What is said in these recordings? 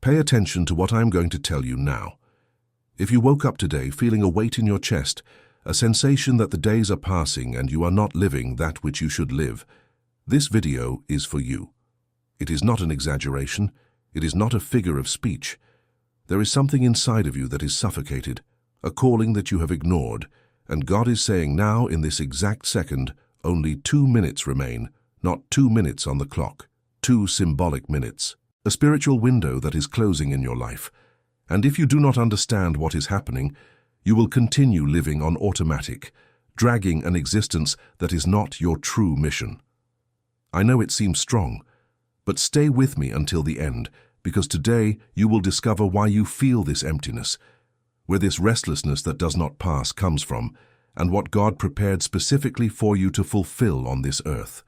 Pay attention to what I am going to tell you now. If you woke up today feeling a weight in your chest, a sensation that the days are passing and you are not living that which you should live, this video is for you. It is not an exaggeration. It is not a figure of speech. There is something inside of you that is suffocated, a calling that you have ignored, and God is saying now, in this exact second, only 2 minutes remain, not 2 minutes on the clock, 2 symbolic minutes. A spiritual window that is closing in your life. And if you do not understand what is happening, you will continue living on automatic, dragging an existence that is not your true mission. I know it seems strong, but stay with me until the end, because today you will discover why you feel this emptiness, where this restlessness that does not pass comes from, and what God prepared specifically for you to fulfill on this earth.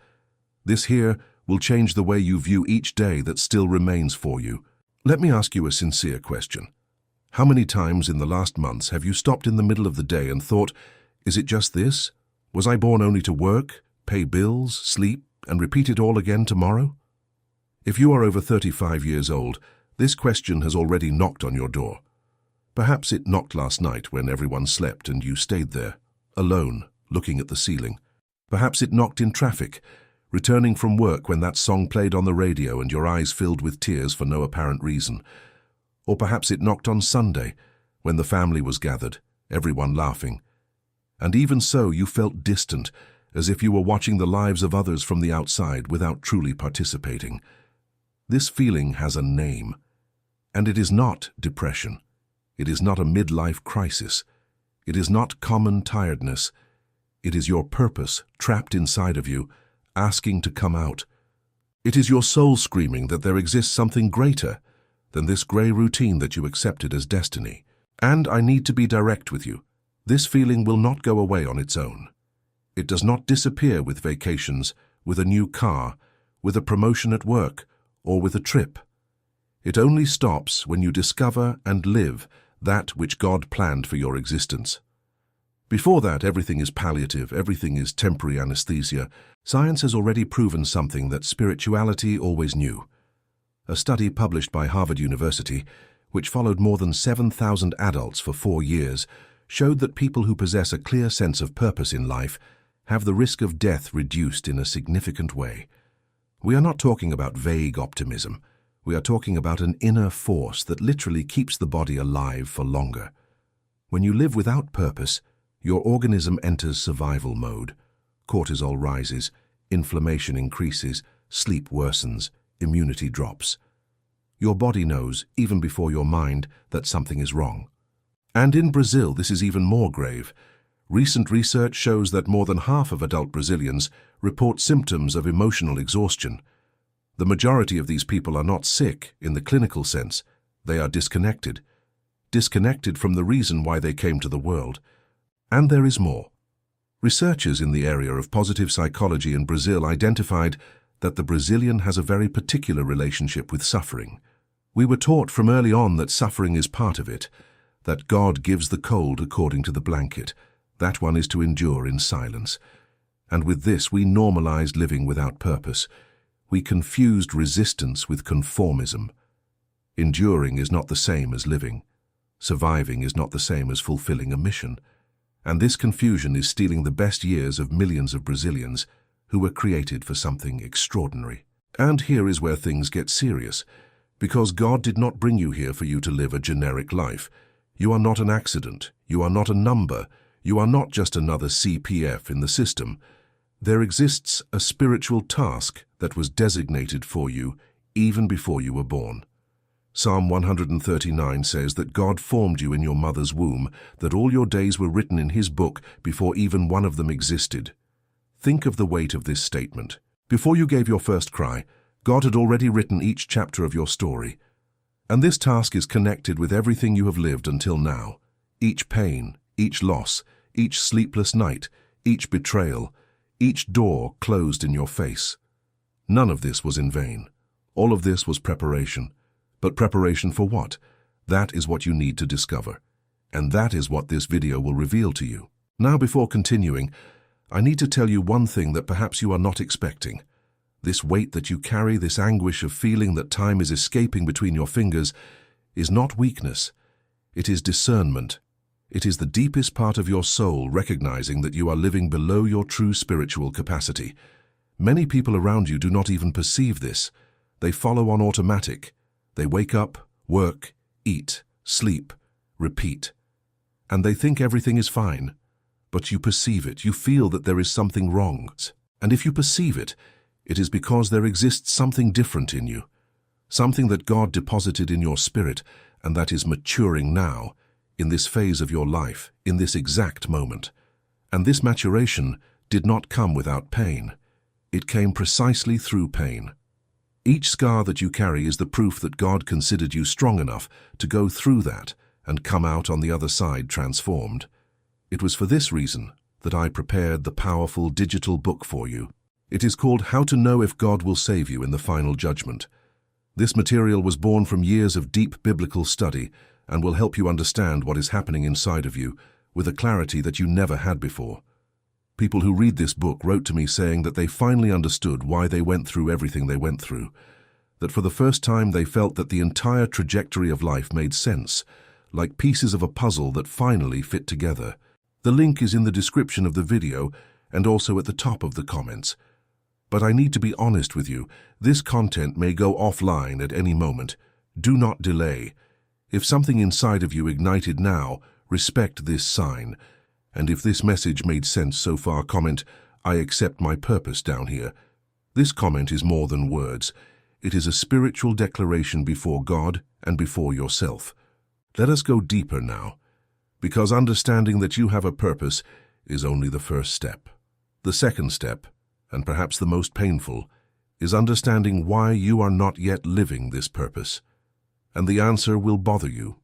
This here will change the way you view each day that still remains for you. Let me ask you a sincere question. How many times in the last months have you stopped in the middle of the day and thought, is it just this? Was I born only to work, pay bills, sleep, and repeat it all again tomorrow? If you are over 35 years old, this question has already knocked on your door. Perhaps it knocked last night when everyone slept and you stayed there, alone, looking at the ceiling. Perhaps it knocked in traffic, returning from work when that song played on the radio and your eyes filled with tears for no apparent reason. Or perhaps it knocked on Sunday, when the family was gathered, everyone laughing. And even so, you felt distant, as if you were watching the lives of others from the outside without truly participating. This feeling has a name, and it is not depression. It is not a midlife crisis. It is not common tiredness. It is your purpose trapped inside of you, asking to come out. It is your soul screaming that there exists something greater than this grey routine that you accepted as destiny. And I need to be direct with you. This feeling will not go away on its own. It does not disappear with vacations, with a new car, with a promotion at work, or with a trip. It only stops when you discover and live that which God planned for your existence. Before that, everything is palliative, everything is temporary anesthesia. Science has already proven something that spirituality always knew. A study published by Harvard University, which followed more than 7,000 adults for 4 years, showed that people who possess a clear sense of purpose in life have the risk of death reduced in a significant way. We are not talking about vague optimism. We are talking about an inner force that literally keeps the body alive for longer. When you live without purpose, your organism enters survival mode. Cortisol rises, inflammation increases, sleep worsens, immunity drops. Your body knows, even before your mind, that something is wrong. And in Brazil, this is even more grave. Recent research shows that more than half of adult Brazilians report symptoms of emotional exhaustion. The majority of these people are not sick in the clinical sense. They are disconnected. Disconnected from the reason why they came to the world. And there is more. Researchers in the area of positive psychology in Brazil identified that the Brazilian has a very particular relationship with suffering. We were taught from early on that suffering is part of it, that God gives the cold according to the blanket. That one is to endure in silence. And with this, we normalized living without purpose. We confused resistance with conformism. Enduring is not the same as living. Surviving is not the same as fulfilling a mission. And this confusion is stealing the best years of millions of Brazilians who were created for something extraordinary. And here is where things get serious, because God did not bring you here for you to live a generic life. You are not an accident. You are not a number. You are not just another CPF in the system. There exists a spiritual task that was designated for you even before you were born. Psalm 139 says that God formed you in your mother's womb, that all your days were written in His book before even one of them existed. Think of the weight of this statement. Before you gave your first cry, God had already written each chapter of your story. And this task is connected with everything you have lived until now. Each pain, each loss, each sleepless night, each betrayal, each door closed in your face. None of this was in vain. All of this was preparation. But preparation for what? That is what you need to discover. And that is what this video will reveal to you. Now, before continuing, I need to tell you one thing that perhaps you are not expecting. this weight that you carry, this anguish of feeling that time is escaping between your fingers, is not weakness. It is discernment. It is the deepest part of your soul recognizing that you are living below your true spiritual capacity. Many people around you do not even perceive this. They follow on automatic. They wake up, work, eat, sleep, repeat. And they think everything is fine. But you perceive it. You feel that there is something wrong. And if you perceive it, it is because there exists something different in you. Something that God deposited in your spirit and that is maturing now, in this phase of your life, in this exact moment. And this maturation did not come without pain. It came precisely through pain. Each scar that you carry is the proof that God considered you strong enough to go through that and come out on the other side transformed. It was for this reason that I prepared the powerful digital book for you. It is called How to Know If God Will Save You in the Final Judgment. This material was born from years of deep biblical study and will help you understand what is happening inside of you with a clarity that you never had before. People who read this book wrote to me saying that they finally understood why they went through everything they went through, that for the first time they felt that the entire trajectory of life made sense, like pieces of a puzzle that finally fit together. The link is in the description of the video and also at the top of the comments. But I need to be honest with you, this content may go offline at any moment. Do not delay. If something inside of you ignited now, respect this sign. And if this message made sense so far, comment, "I accept my purpose" down here. This comment is more than words. It is a spiritual declaration before God and before yourself. Let us go deeper now, because understanding that you have a purpose is only the first step. The second step, and perhaps the most painful, is understanding why you are not yet living this purpose. And the answer will bother you.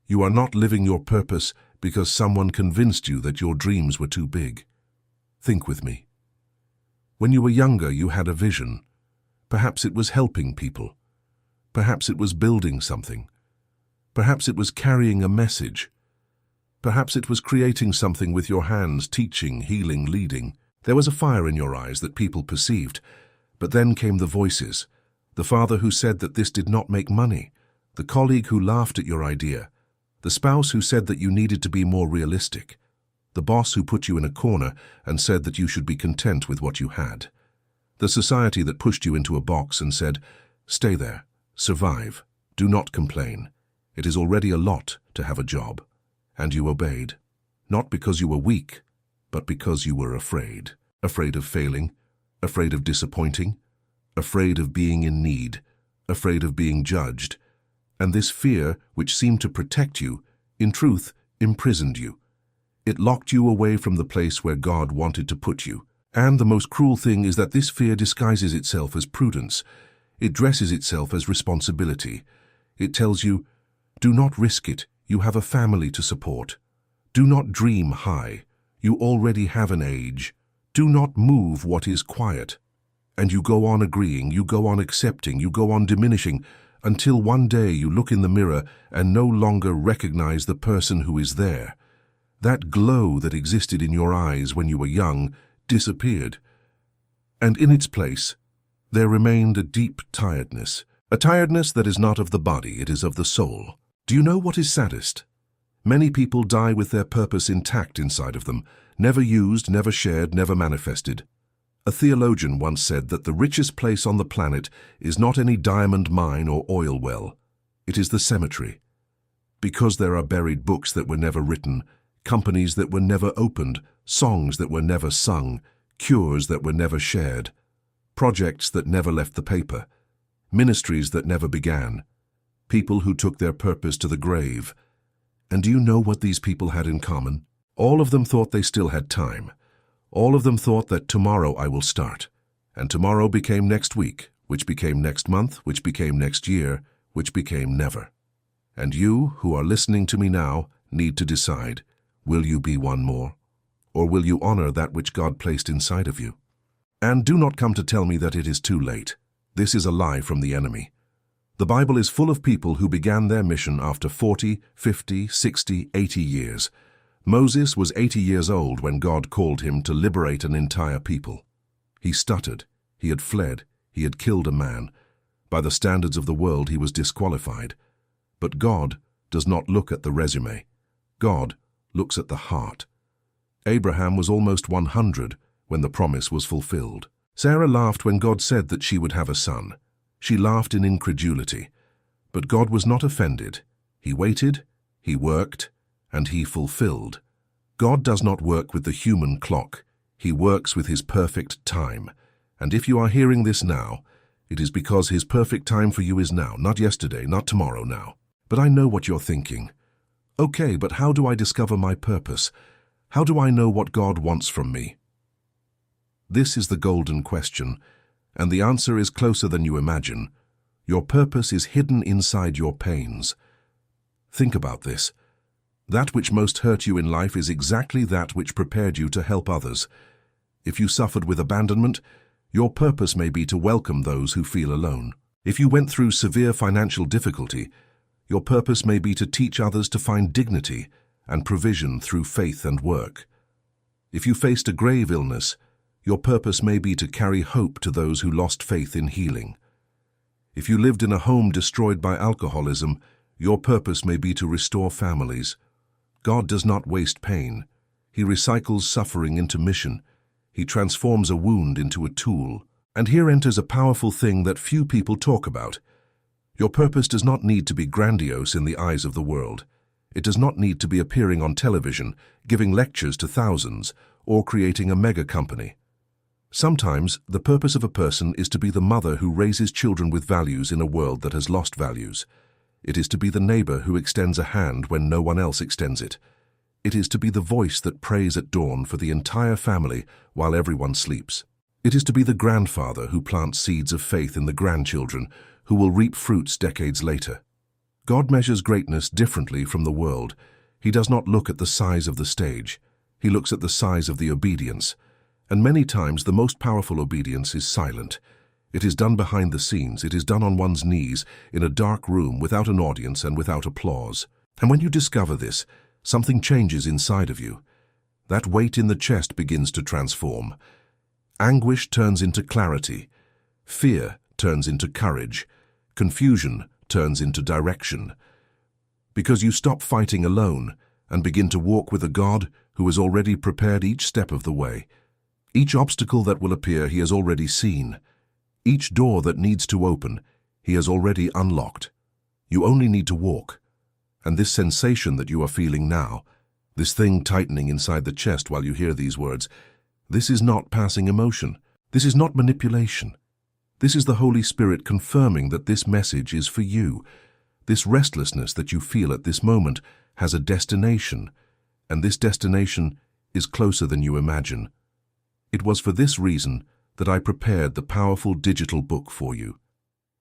You are not living your purpose because someone convinced you that your dreams were too big. Think with me. When you were younger, you had a vision. Perhaps it was helping people. Perhaps it was building something. Perhaps it was carrying a message. Perhaps it was creating something with your hands, teaching, healing, leading. There was a fire in your eyes that people perceived. But then came the voices. The father who said that this did not make money. The colleague who laughed at your idea. The spouse who said that you needed to be more realistic. The boss who put you in a corner and said that you should be content with what you had. The society that pushed you into a box and said, "Stay there, survive, do not complain. It is already a lot to have a job." And you obeyed, not because you were weak, but because you were afraid. Afraid of failing, afraid of disappointing, afraid of being in need, afraid of being judged. And this fear, which seemed to protect you, in truth, imprisoned you. It locked you away from the place where God wanted to put you. And the most cruel thing is that this fear disguises itself as prudence. It dresses itself as responsibility. It tells you, do not risk it. You have a family to support. Do not dream high. You already have an age. Do not move what is quiet. And you go on agreeing, you go on accepting, you go on diminishing, until one day you look in the mirror and no longer recognize the person who is there. That glow that existed in your eyes when you were young disappeared. And in its place, there remained a deep tiredness. A tiredness that is not of the body, it is of the soul. Do you know what is saddest? Many people die with their purpose intact inside of them, never used, never shared, never manifested. A theologian once said that the richest place on the planet is not any diamond mine or oil well. It is the cemetery. Because there are buried books that were never written, companies that were never opened, songs that were never sung, cures that were never shared, projects that never left the paper, ministries that never began, people who took their purpose to the grave. And do you know what these people had in common? All of them thought they still had time. All of them thought that tomorrow I will start. And tomorrow became next week, which became next month, which became next year, which became never. And you, who are listening to me now, need to decide, will you be one more? Or will you honor that which God placed inside of you? And do not come to tell me that it is too late. This is a lie from the enemy. The Bible is full of people who began their mission after 40, 50, 60, 80 years. Moses was 80 years old when God called him to liberate an entire people. He stuttered. He had fled. He had killed a man. By the standards of the world, he was disqualified. But God does not look at the resume. God looks at the heart. Abraham was almost 100 when the promise was fulfilled. Sarah laughed when God said that she would have a son. She laughed in incredulity. But God was not offended. He waited, he worked, and he fulfilled. God does not work with the human clock. He works with his perfect time. And if you are hearing this now, it is because his perfect time for you is now, not yesterday, not tomorrow now. But I know what you're thinking. Okay, but how do I discover my purpose? How do I know what God wants from me? This is the golden question, and the answer is closer than you imagine. Your purpose is hidden inside your pains. Think about this. That which most hurt you in life is exactly that which prepared you to help others. If you suffered with abandonment, your purpose may be to welcome those who feel alone. If you went through severe financial difficulty, your purpose may be to teach others to find dignity and provision through faith and work. If you faced a grave illness, your purpose may be to carry hope to those who lost faith in healing. If you lived in a home destroyed by alcoholism, your purpose may be to restore families. God does not waste pain. He recycles suffering into mission. He transforms a wound into a tool. And here enters a powerful thing that few people talk about. Your purpose does not need to be grandiose in the eyes of the world. It does not need to be appearing on television, giving lectures to thousands, or creating a mega company. Sometimes, the purpose of a person is to be the mother who raises children with values in a world that has lost values. It is to be the neighbor who extends a hand when no one else extends it. It is to be the voice that prays at dawn for the entire family while everyone sleeps. It is to be the grandfather who plants seeds of faith in the grandchildren who will reap fruits decades later. God measures greatness differently from the world. He does not look at the size of the stage. He looks at the size of the obedience. And many times the most powerful obedience is silent. It is done behind the scenes. It is done on one's knees, in a dark room, without an audience and without applause. And when you discover this, something changes inside of you. That weight in the chest begins to transform. Anguish turns into clarity. Fear turns into courage. Confusion turns into direction. Because you stop fighting alone and begin to walk with a God who has already prepared each step of the way. Each obstacle that will appear, he has already seen. Each door that needs to open, he has already unlocked. You only need to walk. And this sensation that you are feeling now, this thing tightening inside the chest while you hear these words, this is not passing emotion. This is not manipulation. This is the Holy Spirit confirming that this message is for you. This restlessness that you feel at this moment has a destination, and this destination is closer than you imagine. It was for this reason that I prepared the powerful digital book for you.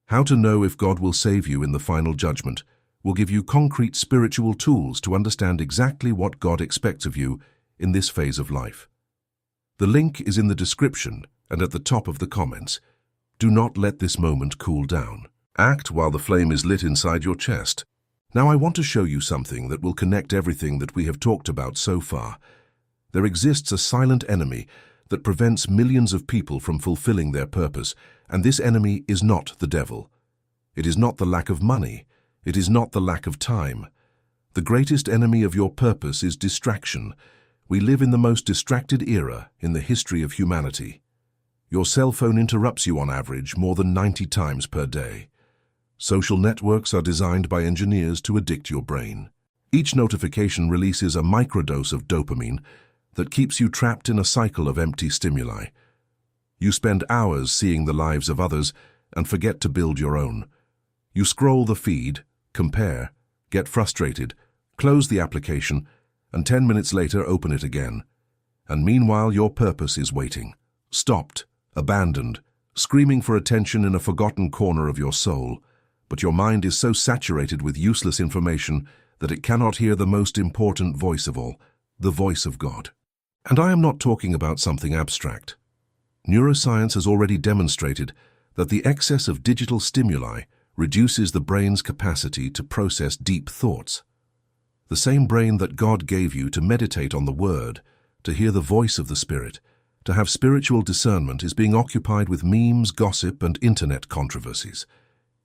How to Know If God Will Save You in the Final Judgment will give you concrete spiritual tools to understand exactly what God expects of you in this phase of life. The link is in the description and at the top of the comments. Do not let this moment cool down. Act while the flame is lit inside your chest. Now I want to show you something that will connect everything that we have talked about so far. There exists a silent enemy that prevents millions of people from fulfilling their purpose, and this enemy is not the devil. It is not the lack of money. It is not the lack of time. The greatest enemy of your purpose is distraction. We live in the most distracted era in the history of humanity. Your cell phone interrupts you on average more than 90 times per day. Social networks are designed by engineers to addict your brain. Each notification releases a microdose of dopamine that keeps you trapped in a cycle of empty stimuli. You spend hours seeing the lives of others and forget to build your own. You scroll the feed, compare, get frustrated, close the application, and 10 minutes later open it again. And meanwhile your purpose is waiting, stopped, abandoned, screaming for attention in a forgotten corner of your soul. But your mind is so saturated with useless information that it cannot hear the most important voice of all, the voice of God. And I am not talking about something abstract. Neuroscience has already demonstrated that the excess of digital stimuli reduces the brain's capacity to process deep thoughts. The same brain that God gave you to meditate on the Word, to hear the voice of the Spirit, To have spiritual discernment is being occupied with memes, gossip, and internet controversies.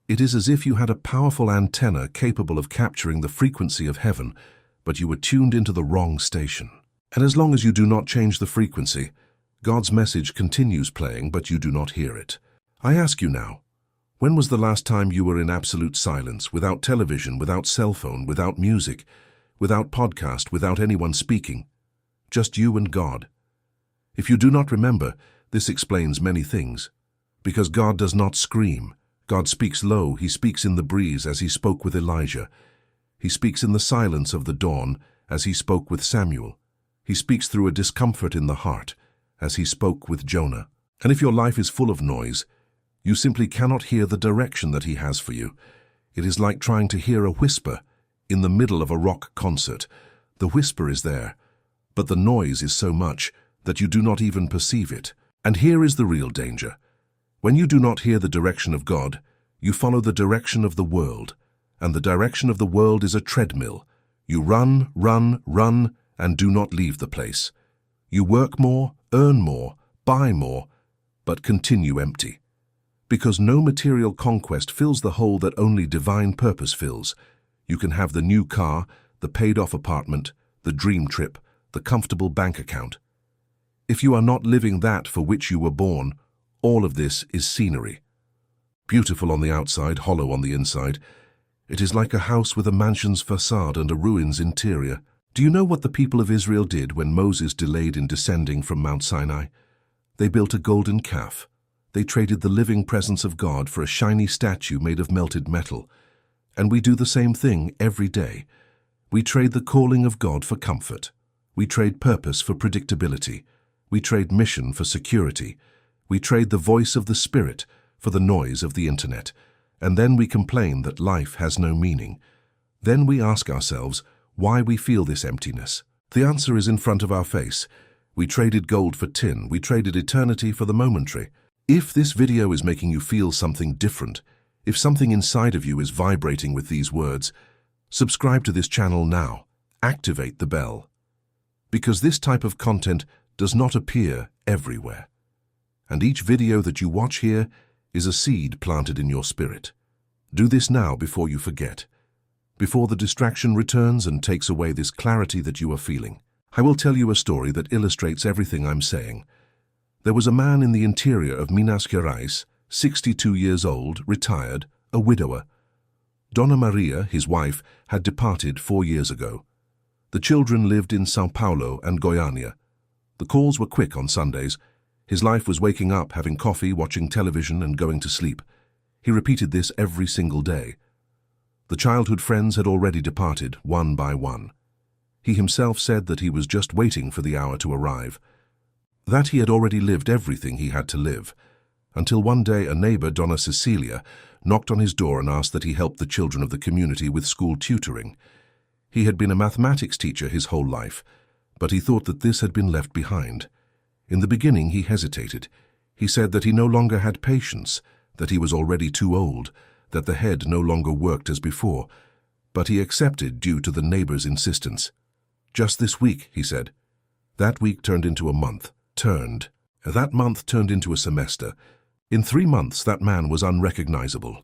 It is as if you had a powerful antenna capable of capturing the frequency of heaven, but you were tuned into the wrong station. And as long as you do not change the frequency, God's message continues playing, but you do not hear it. I ask you now, when was the last time you were in absolute silence, without television, without cell phone, without music, without podcast, without anyone speaking? Just you and God. If you do not remember, this explains many things. Because God does not scream. God speaks low. He speaks in the breeze as he spoke with Elijah. He speaks in the silence of the dawn as he spoke with Samuel. He speaks through a discomfort in the heart as he spoke with Jonah. And if your life is full of noise, you simply cannot hear the direction that he has for you. It is like trying to hear a whisper in the middle of a rock concert. The whisper is there, but the noise is so much that you do not even perceive it. And here is the real danger. When you do not hear the direction of God, you follow the direction of the world, and the direction of the world is a treadmill. You run, run, run, and do not leave the place. You work more, earn more, buy more, but continue empty. Because no material conquest fills the hole that only divine purpose fills. You can have the new car, the paid-off apartment, the dream trip, the comfortable bank account. If you are not living that for which you were born, all of this is scenery. Beautiful on the outside, hollow on the inside. It is like a house with a mansion's facade and a ruin's interior. Do you know what the people of Israel did when Moses delayed in descending from Mount Sinai? They built a golden calf. They traded the living presence of God for a shiny statue made of melted metal. And we do the same thing every day. We trade the calling of God for comfort. We trade purpose for predictability. We trade mission for security. We trade the voice of the Spirit for the noise of the internet. And then we complain that life has no meaning. Then we ask ourselves why we feel this emptiness. The answer is in front of our face. We traded gold for tin. We traded eternity for the momentary. If this video is making you feel something different, if something inside of you is vibrating with these words, subscribe to this channel now. Activate the bell. Because this type of content does not appear everywhere. And each video that you watch here is a seed planted in your spirit. Do this now before you forget, before the distraction returns and takes away this clarity that you are feeling. I will tell you a story that illustrates everything I'm saying. There was a man in the interior of Minas Gerais, 62 years old, retired, a widower. Dona Maria, his wife, had departed 4 years ago. The children lived in São Paulo and Goiânia. The calls were quick on Sundays. His life was waking up, having coffee, watching television, and going to sleep. He repeated this every single day. The childhood friends had already departed, one by one. He himself said that he was just waiting for the hour to arrive, that he had already lived everything he had to live, until one day a neighbor, Dona Cecilia, knocked on his door and asked that he help the children of the community with school tutoring. He had been a mathematics teacher his whole life, but he thought that this had been left behind. In the beginning he hesitated. He said that he no longer had patience, that he was already too old, that the head no longer worked as before, but he accepted due to the neighbor's insistence. Just this week, he said. That week turned into a month. That month turned into a semester. In 3 months, that man was unrecognizable.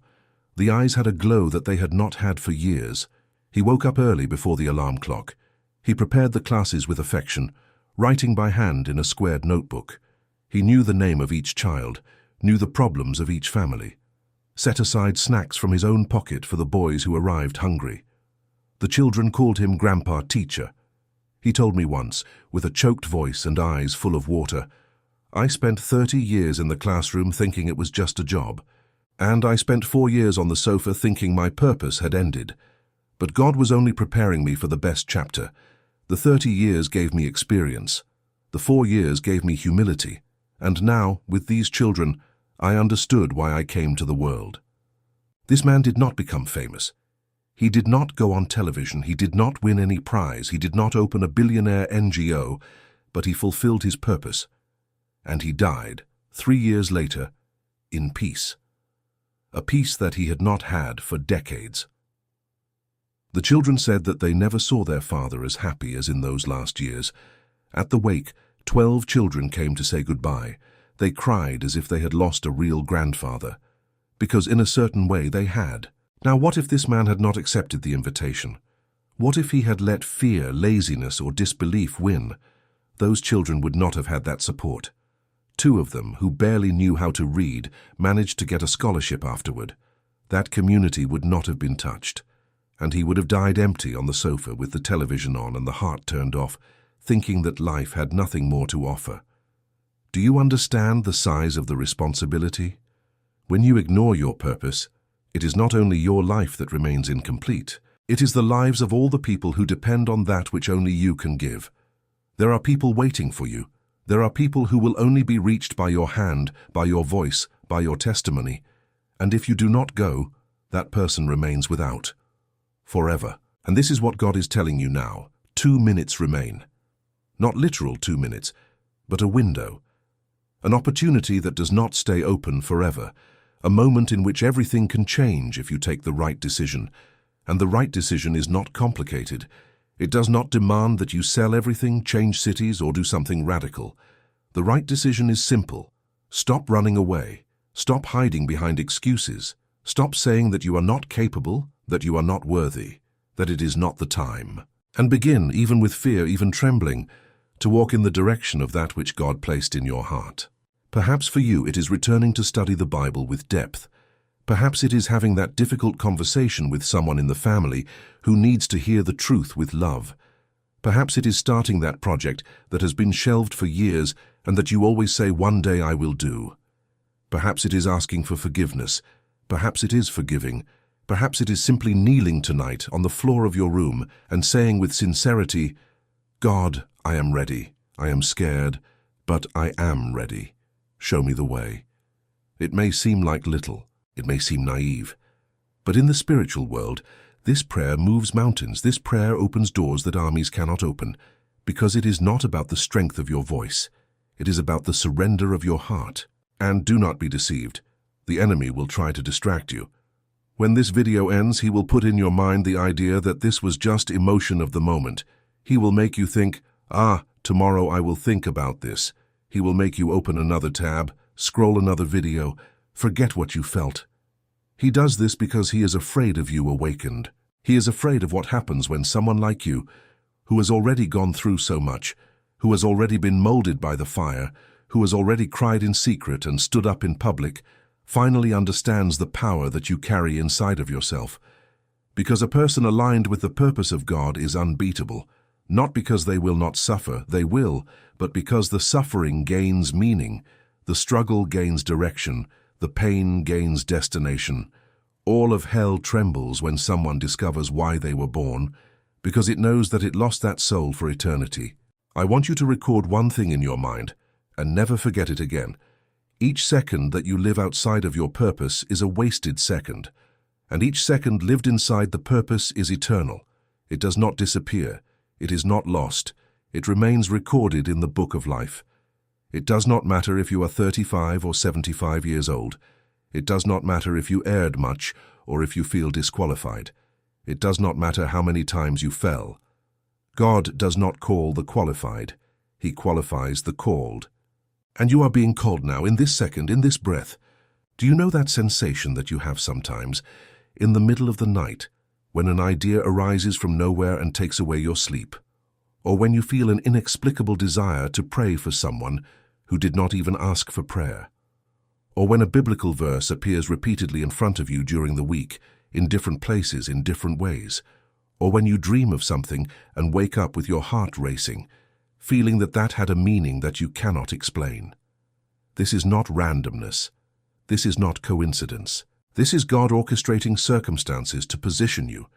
The eyes had a glow that they had not had for years. He woke up early before the alarm clock. He prepared the classes with affection, writing by hand in a squared notebook. He knew the name of each child, knew the problems of each family, set aside snacks from his own pocket for the boys who arrived hungry. The children called him Grandpa Teacher. He told me once, with a choked voice and eyes full of water, I spent 30 years in the classroom thinking it was just a job, and I spent 4 years on the sofa thinking my purpose had ended. But God was only preparing me for the best chapter. The 30 years gave me experience. The 4 years gave me humility. And now, with these children, I understood why I came to the world. This man did not become famous. He did not go on television, he did not win any prize, he did not open a billionaire NGO, but he fulfilled his purpose. And he died, 3 years later, in peace. A peace that he had not had for decades. The children said that they never saw their father as happy as in those last years. At the wake, 12 children came to say goodbye. They cried as if they had lost a real grandfather, because in a certain way they had. Now what if this man had not accepted the invitation? What if he had let fear, laziness, or disbelief win? Those children would not have had that support. 2 of them, who barely knew how to read, managed to get a scholarship afterward. That community would not have been touched, and he would have died empty on the sofa with the television on and the heart turned off, thinking that life had nothing more to offer. Do you understand the size of the responsibility? When you ignore your purpose, it is not only your life that remains incomplete, it is the lives of all the people who depend on that which only you can give. There are people waiting for you. There are people who will only be reached by your hand, by your voice, by your testimony. And if you do not go, that person remains without. Forever. And this is what God is telling you now. 2 minutes remain. Not literal 2 minutes, but a window. An opportunity that does not stay open forever. A moment in which everything can change if you take the right decision. And the right decision is not complicated. It does not demand that you sell everything, change cities, or do something radical. The right decision is simple. Stop running away. Stop hiding behind excuses. Stop saying that you are not capable, that you are not worthy, that it is not the time. And begin, even with fear, even trembling, to walk in the direction of that which God placed in your heart. Perhaps for you it is returning to study the Bible with depth. Perhaps it is having that difficult conversation with someone in the family who needs to hear the truth with love. Perhaps it is starting that project that has been shelved for years and that you always say, "One day I will do." Perhaps it is asking for forgiveness. Perhaps it is forgiving. Perhaps it is simply kneeling tonight on the floor of your room and saying with sincerity, "God, I am ready. I am scared, but I am ready. Show me the way." It may seem like little. It may seem naive. But in the spiritual world, this prayer moves mountains. This prayer opens doors that armies cannot open, because it is not about the strength of your voice. It is about the surrender of your heart. And do not be deceived. The enemy will try to distract you. When this video ends, he will put in your mind the idea that this was just emotion of the moment. He will make you think, tomorrow I will think about this. He will make you open another tab, scroll another video, forget what you felt. He does this because he is afraid of you awakened. He is afraid of what happens when someone like you, who has already gone through so much, who has already been molded by the fire, who has already cried in secret and stood up in public, finally understands the power that you carry inside of yourself. Because a person aligned with the purpose of God is unbeatable, not because they will not suffer, they will, but because the suffering gains meaning, the struggle gains direction, the pain gains destination. All of hell trembles when someone discovers why they were born, because it knows that it lost that soul for eternity. I want you to record one thing in your mind, and never forget it again. Each second that you live outside of your purpose is a wasted second, and each second lived inside the purpose is eternal. It does not disappear. It is not lost. It remains recorded in the book of life. It does not matter if you are 35 or 75 years old. It does not matter if you erred much or if you feel disqualified. It does not matter how many times you fell. God does not call the qualified. He qualifies the called. And you are being called now, in this second, in this breath. Do you know that sensation that you have sometimes, in the middle of the night, when an idea arises from nowhere and takes away your sleep? Or when you feel an inexplicable desire to pray for someone who did not even ask for prayer? Or when a biblical verse appears repeatedly in front of you during the week, in different places, in different ways? Or when you dream of something and wake up with your heart racing, feeling that that had a meaning that you cannot explain? This is not randomness. This is not coincidence. This is God orchestrating circumstances to position you.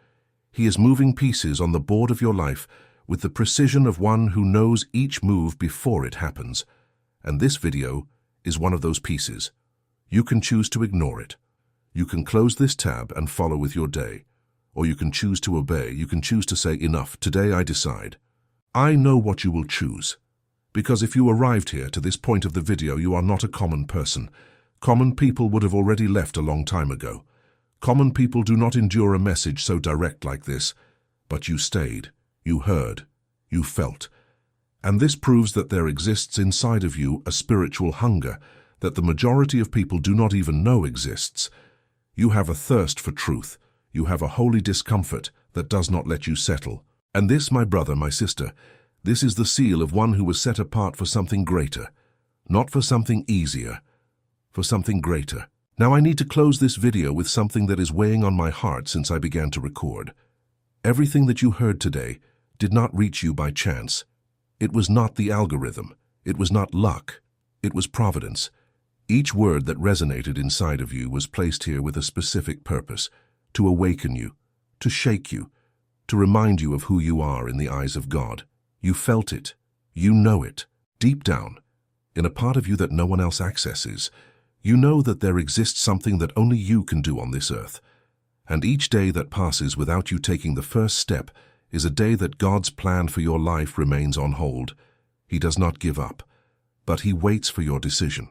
He is moving pieces on the board of your life with the precision of one who knows each move before it happens. And this video is one of those pieces. You can choose to ignore it. You can close this tab and follow with your day. Or you can choose to obey. You can choose to say, "Enough, today I decide." I know what you will choose. Because if you arrived here to this point of the video, you are not a common person. Common people would have already left a long time ago. Common people do not endure a message so direct like this. But you stayed, you heard, you felt. And this proves that there exists inside of you a spiritual hunger that the majority of people do not even know exists. You have a thirst for truth. You have a holy discomfort that does not let you settle. And this, my brother, my sister, this is the seal of one who was set apart for something greater. Not for something easier, for something greater. Now I need to close this video with something that is weighing on my heart since I began to record. Everything that you heard today did not reach you by chance. It was not the algorithm. It was not luck. It was providence. Each word that resonated inside of you was placed here with a specific purpose, to awaken you, to shake you, to remind you of who you are in the eyes of God. You felt it. You know it. Deep down, in a part of you that no one else accesses, you know that there exists something that only you can do on this earth. And each day that passes without you taking the first step is a day that God's plan for your life remains on hold. He does not give up, but He waits for your decision,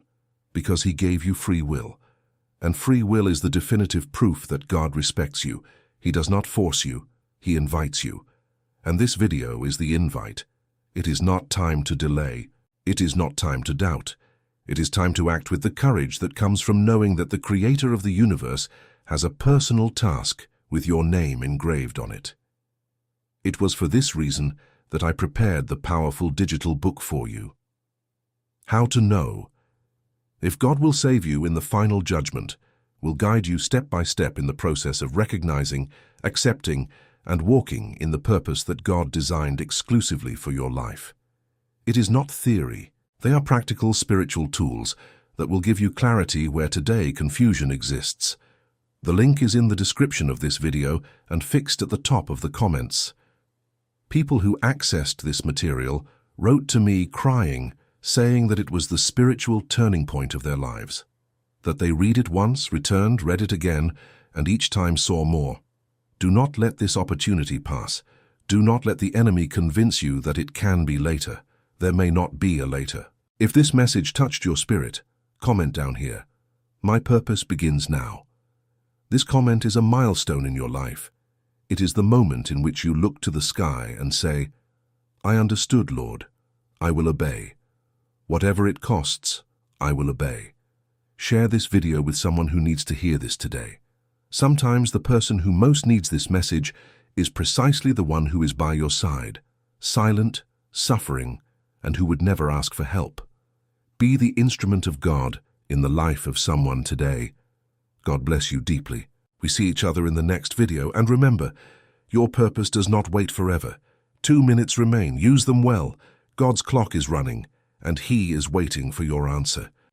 because He gave you free will. And free will is the definitive proof that God respects you. He does not force you, He invites you. And this video is the invite. It is not time to delay. It is not time to doubt. It is time to act with the courage that comes from knowing that the Creator of the universe has a personal task with your name engraved on it. It was for this reason that I prepared the powerful digital book for you. How to Know. If God will save you in the final judgment, will guide you step by step in the process of recognizing, accepting, and walking in the purpose that God designed exclusively for your life. It is not theory. They are practical spiritual tools that will give you clarity where today confusion exists. The link is in the description of this video and fixed at the top of the comments. People who accessed this material wrote to me crying, saying that it was the spiritual turning point of their lives. That they read it once, returned, read it again, and each time saw more. Do not let this opportunity pass. Do not let the enemy convince you that it can be later. There may not be a later. If this message touched your spirit, comment down here. My purpose begins now. This comment is a milestone in your life. It is the moment in which you look to the sky and say, I understood, Lord. I will obey. Whatever it costs, I will obey. Share this video with someone who needs to hear this today. Sometimes the person who most needs this message is precisely the one who is by your side, silent, suffering, and who would never ask for help. Be the instrument of God in the life of someone today. God bless you deeply. We see each other in the next video, and remember, your purpose does not wait forever. 2 minutes remain. Use them well. God's clock is running, and He is waiting for your answer.